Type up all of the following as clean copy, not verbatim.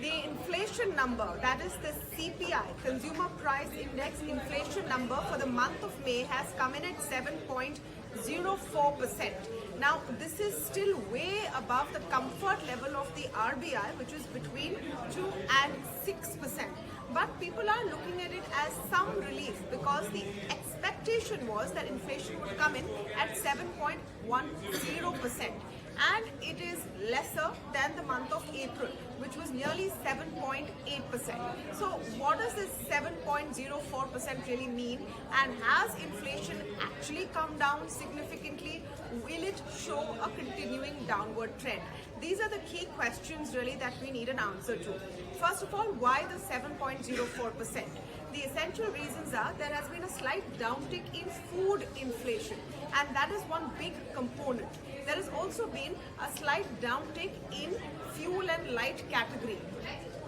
The inflation number, that is the CPI, Consumer Price Index inflation number for the month of May has come in at 7.04%. Now, this is still way above the comfort level of the RBI, which is between 2 and 6%. But people are looking at it as some relief because the expectation was that inflation would come in at 7.10%. And it is lesser than the month of April, which was nearly 7.8%. So what does this 7.04% really mean? And has inflation actually come down significantly? Will it show a continuing downward trend? These are the key questions really that we need an answer to. First of all, why the 7.04%? The essential reasons are there has been a slight downtick in food inflation, and that is one big component. There has also been a slight downtick in fuel and light category.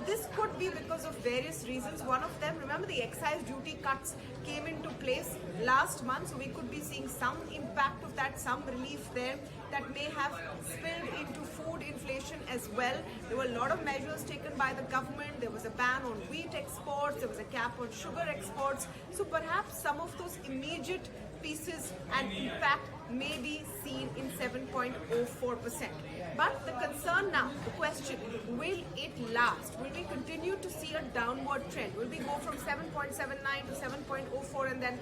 This could be because of various reasons. One of them, remember, the excise duty cuts came into place last month, so we could be seeing some impact of that, some relief there that may have spilled into food inflation as well. There were a lot of measures taken by the government. There was a ban on wheat exports, there was a cap on sugar exports. So perhaps some of those immediate pieces and impact may be seen in 7.04%. But the concern now, the question, will it last? Will we continue to see a downward trend? Will we go from 7.79 to 7.04 and then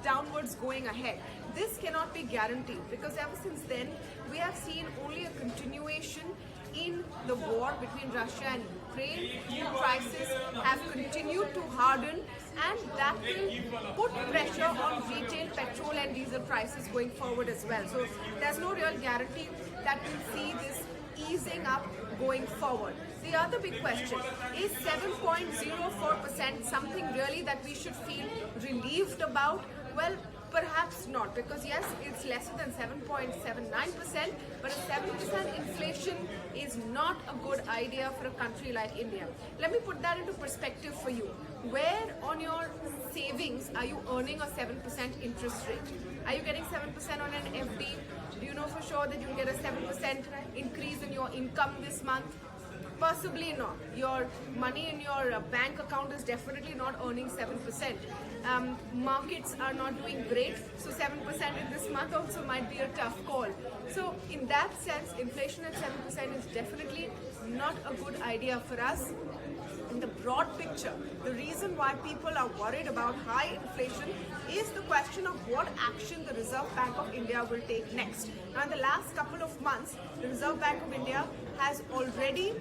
downwards going ahead? This cannot be guaranteed because ever since then we have seen only a continuation in the war between Russia and Ukraine. Prices have continued to harden, and that will put pressure on retail petrol and diesel prices going forward as well. So there's no real guarantee that we'll see this easing up going forward. The other big question, is 7.04% something really that we should feel relieved about? Well, perhaps not, because yes, it's lesser than 7.79%, but a 7% inflation is not a good idea for a country like India. Let me put that into perspective for you. Where on your savings are you earning a 7% interest rate? Are you getting 7% on an FD? Do you know for sure that you'll get a 7% increase in your income this month? Possibly not. Your money in your bank account is definitely not earning 7%. Markets are not doing great, so 7% in this month also might be a tough call. So in that sense, inflation at 7% is definitely not a good idea for us. In the broad picture, the reason why people are worried about high inflation is the question of what action the Reserve Bank of India will take next. Now, in the last couple of months, the Reserve Bank of India has already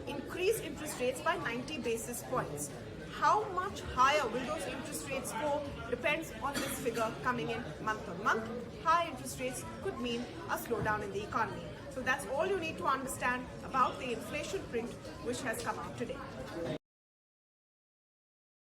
increased interest rates by 90 basis points. How much higher will those interest rates go depends on this figure coming in month on month. High interest rates could mean a slowdown in the economy. So that's all you need to understand about the inflation print which has come out today.